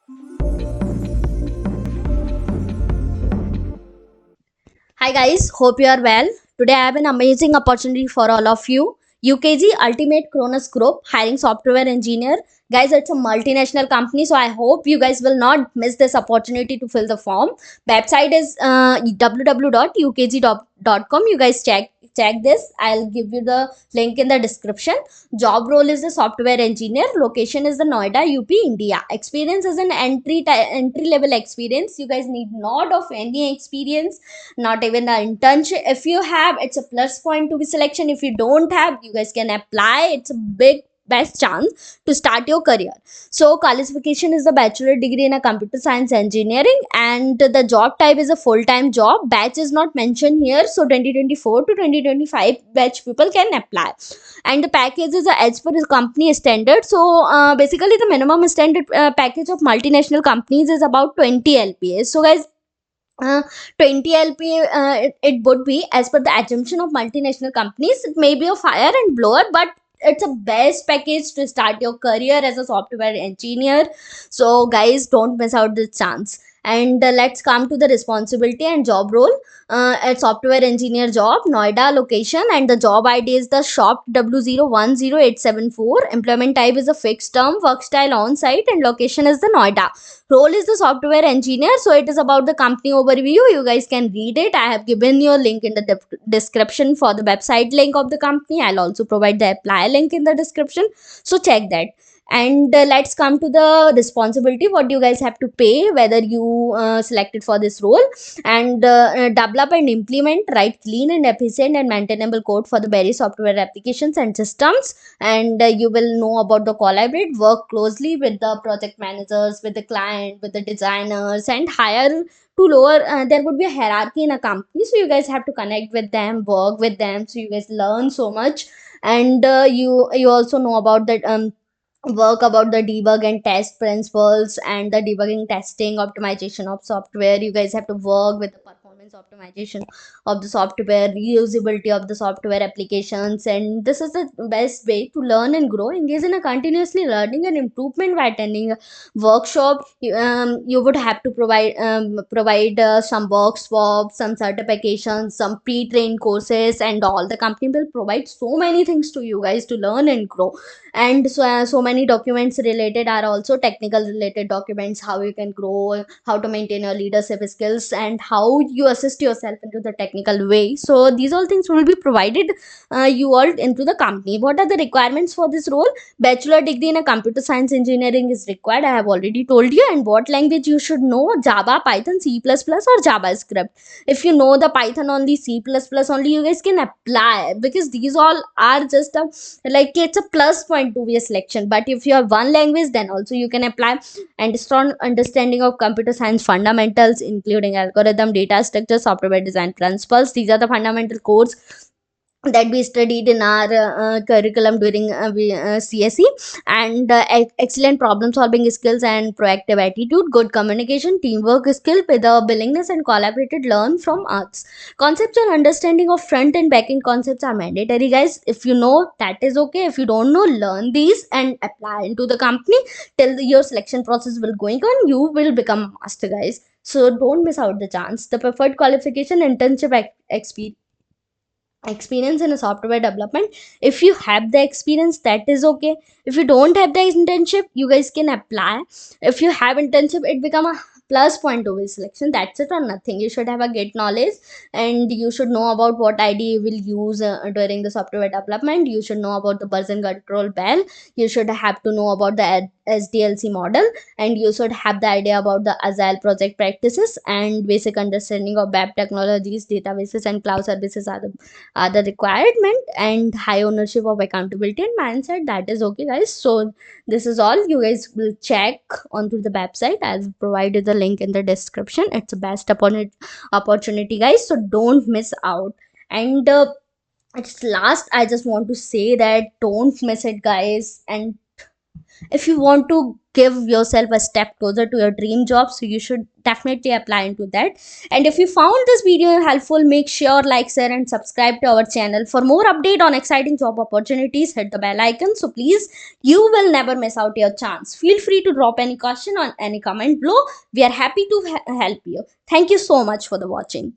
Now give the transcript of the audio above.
Hi guys, hope you are well. Today I have an amazing opportunity for all of you. UKG Ultimate Cronus Group hiring software engineer. Guys, it's a multinational company, so I hope you guys will not miss this opportunity to fill the form. Website is www.ukg.com. You guys check this. I'll give you the link in the description. Job role is the software engineer. Location is the Noida, UP, India. Experience is an entry level experience. You guys need not of any experience, not even the internship. If you have, it's a plus point to be selection. If you don't have, you guys can apply. It's a big best chance to start your career. So qualification is the bachelor degree in a computer science engineering, and the job type is a full-time job. Batch is not mentioned here, so 2024 to 2025 batch people can apply. And the package is as per the company standard. So basically the minimum standard package of multinational companies is about 20 lpa. So guys, uh, 20 lp, it would be as per the assumption of multinational companies. It may be a fire and blower, but it's a best package to start your career as a software engineer. So guys, don't miss out this chance. And let's come to the responsibility and job role. A software engineer job, Noida location, and the job ID is the shop W010874. Employment type is a fixed term, work style on site, and location is the Noida. Role is the software engineer, so it is about the company overview. You guys can read it. I have given you a link in the description for the website link of the company. I'll also provide the apply link in the description, so check that. And let's come to the responsibility, what you guys have to pay, whether you selected for this role. And develop and implement, write clean and efficient and maintainable code for the various software applications and systems. And you will know about the collaborate, work closely with the project managers, with the client, with the designers, and hire to lower, there would be a hierarchy in a company, so you guys have to connect with them, work with them, so you guys learn so much. And you also know about that, work about the debug and test principles, and the debugging, testing, optimization of software. You guys have to work with the performance optimization of the software, reusability of the software applications. And this is the best way to learn and grow. Engage in a continuously learning and improvement by attending a workshop. You would have to provide some work swaps, some certifications, some pre-trained courses, and all. The company will provide so many things to you guys to learn and grow. And so many documents related are also technical related documents, how you can grow, how to maintain your leadership skills, and how you assist yourself into the technical way. So these all things will be provided you all into the company. What are the requirements for this role? Bachelor degree in a computer science engineering is required, I have already told you. And what language you should know? Java, Python, C++, or JavaScript. If you know the Python only, C++ only, you guys can apply, because these all are just a, like, it's a plus point to be a selection. But if you have one language, then also you can apply. And strong understanding of computer science fundamentals, including algorithm, data structure, software design principles. These are the fundamental codes that we studied in our curriculum during CSE. And excellent problem solving skills and proactive attitude, good communication, teamwork skill, with a willingness and collaborated learn from us. Conceptual understanding of front and back end concepts are mandatory, guys. If you know, that is okay. If you don't know, learn these and apply into the company. Till your selection process will going on, you will become a master, guys. So don't miss out the chance. The preferred qualification, internship experience in a software development. If you have the experience, that is okay. If you don't have the internship, you guys can apply. If you have internship, it become a plus point to this selection. That's it or nothing. You should have a great knowledge, and you should know about what IDE you will use during the software development. You should know about the version control bell. You should have to know about the SDLC model, and you should have the idea about the agile project practices, and basic understanding of web technologies, databases, and cloud services are the requirement. And high ownership of accountability and mindset, that is okay, guys. So this is all. You guys will check onto the website. I'll provide you the link in the description. It's the best opportunity, guys, so don't miss out. And it's last, I just want to say that don't miss it, guys. And if you want to give yourself a step closer to your dream job, so you should definitely apply into that. And if you found this video helpful, make sure like, share and subscribe to our channel. For more update on exciting job opportunities, hit the bell icon, so please, you will never miss out your chance. Feel free to drop any question on any comment below. We are happy to help you. Thank you so much for the watching.